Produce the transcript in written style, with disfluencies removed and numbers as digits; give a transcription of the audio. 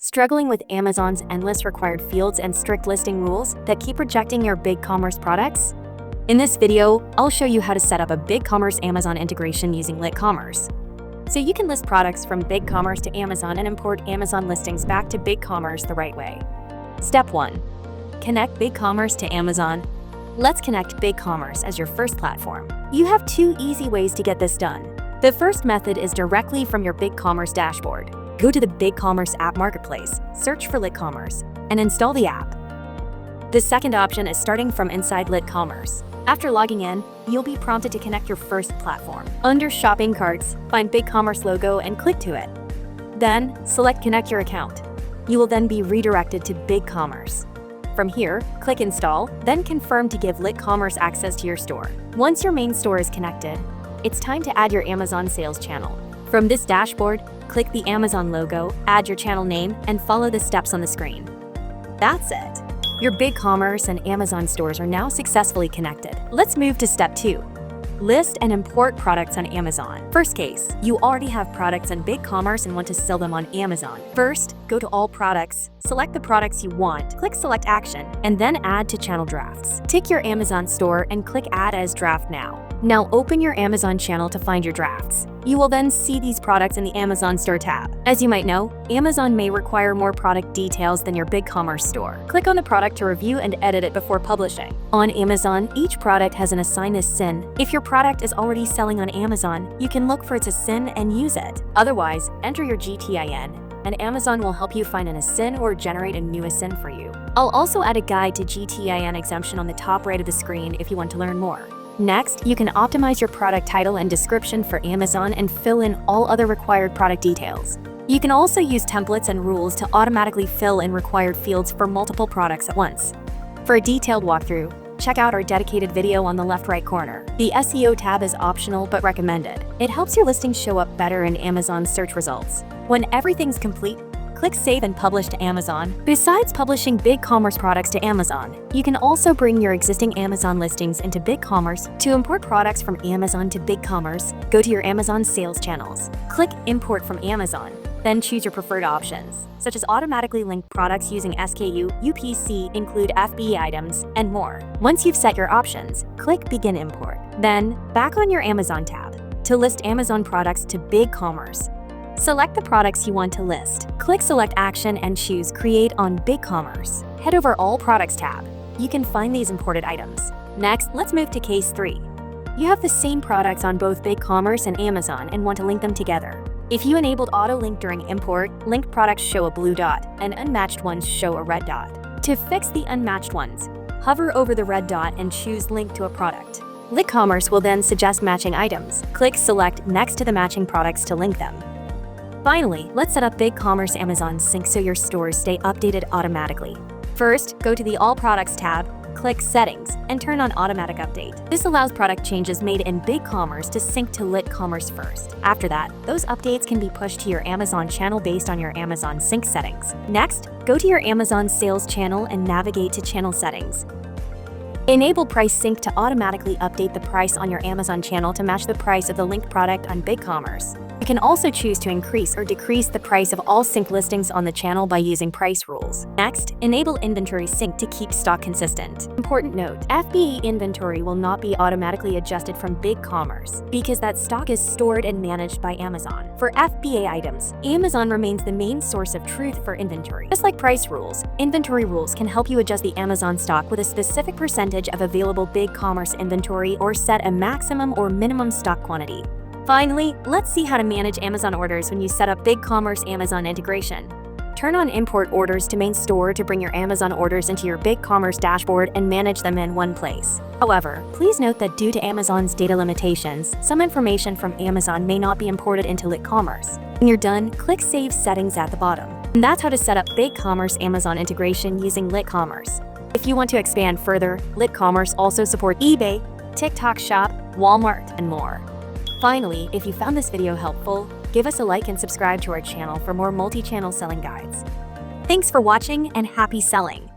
Struggling with Amazon's endless required fields and strict listing rules that keep rejecting your BigCommerce products? In this video, I'll show you how to set up a BigCommerce Amazon integration using LitCommerce. So you can list products from BigCommerce to Amazon and import Amazon listings back to BigCommerce the right way. Step 1. Connect BigCommerce to Amazon. Let's connect BigCommerce as your first platform. You have two easy ways to get this done. The first method is directly from your BigCommerce dashboard. Go to the BigCommerce app marketplace, search for LitCommerce, and install the app. The second option is starting from inside LitCommerce. After logging in, you'll be prompted to connect your first platform. Under Shopping Carts, find BigCommerce logo and click to it. Then, select Connect Your Account. You will then be redirected to BigCommerce. From here, click Install, then confirm to give LitCommerce access to your store. Once your main store is connected, it's time to add your Amazon sales channel. From this dashboard, click the Amazon logo, add your channel name, and follow the steps on the screen. That's it. Your BigCommerce and Amazon stores are now successfully connected. Let's move to step 2. List and import products on Amazon. First case, you already have products on BigCommerce and want to sell them on Amazon. First, go to All Products, select the products you want, click Select Action, and then Add to Channel Drafts. Tick your Amazon store and click Add as Draft Now. Now open your Amazon channel to find your drafts. You will then see these products in the Amazon Store tab. As you might know, Amazon may require more product details than your BigCommerce store. Click on the product to review and edit it before publishing. On Amazon, each product has an assigned SIN. If your product is already selling on Amazon, you can look for its SIN and use it. Otherwise, enter your GTIN, and Amazon will help you find an SIN or generate a new SIN for you. I'll also add a guide to GTIN exemption on the top right of the screen if you want to learn more. Next, you can optimize your product title and description for Amazon and fill in all other required product details. You can also use templates and rules to automatically fill in required fields for multiple products at once. For a detailed walkthrough, check out our dedicated video on the left-right corner. The SEO tab is optional but recommended. It helps your listings show up better in Amazon's search results. When everything's complete, click Save and Publish to Amazon. Besides publishing BigCommerce products to Amazon, you can also bring your existing Amazon listings into BigCommerce. To import products from Amazon to BigCommerce, go to your Amazon sales channels. Click Import from Amazon, then choose your preferred options, such as automatically linked products using SKU, UPC, include FBA items, and more. Once you've set your options, click Begin Import. Then, back on your Amazon tab. To list Amazon products to BigCommerce, select the products you want to list. Click Select Action and choose Create on BigCommerce. Head over All Products tab. You can find these imported items. Next, let's move to case 3. You have the same products on both BigCommerce and Amazon and want to link them together. If you enabled Auto Link during import, linked products show a blue dot and unmatched ones show a red dot. To fix the unmatched ones, hover over the red dot and choose Link to a product. LitCommerce will then suggest matching items. Click Select next to the matching products to link them. Finally, let's set up BigCommerce Amazon Sync so your stores stay updated automatically. First, go to the All Products tab, click Settings, and turn on Automatic Update. This allows product changes made in BigCommerce to sync to LitCommerce first. After that, those updates can be pushed to your Amazon channel based on your Amazon Sync settings. Next, go to your Amazon Sales channel and navigate to Channel Settings. Enable Price Sync to automatically update the price on your Amazon channel to match the price of the linked product on BigCommerce. You can also choose to increase or decrease the price of all sync listings on the channel by using price rules. Next, enable Inventory Sync to keep stock consistent. Important note, FBA inventory will not be automatically adjusted from BigCommerce because that stock is stored and managed by Amazon. For FBA items, Amazon remains the main source of truth for inventory. Just like price rules, inventory rules can help you adjust the Amazon stock with a specific percentage of available BigCommerce inventory or set a maximum or minimum stock quantity. Finally, let's see how to manage Amazon orders when you set up BigCommerce Amazon integration. Turn on Import Orders to Main Store to bring your Amazon orders into your BigCommerce dashboard and manage them in one place. However, please note that due to Amazon's data limitations, some information from Amazon may not be imported into LitCommerce. When you're done, click Save Settings at the bottom. And that's how to set up BigCommerce Amazon integration using LitCommerce. If you want to expand further, LitCommerce also supports eBay, TikTok Shop, Walmart, and more. Finally, if you found this video helpful, give us a like and subscribe to our channel for more multi-channel selling guides. Thanks for watching and happy selling!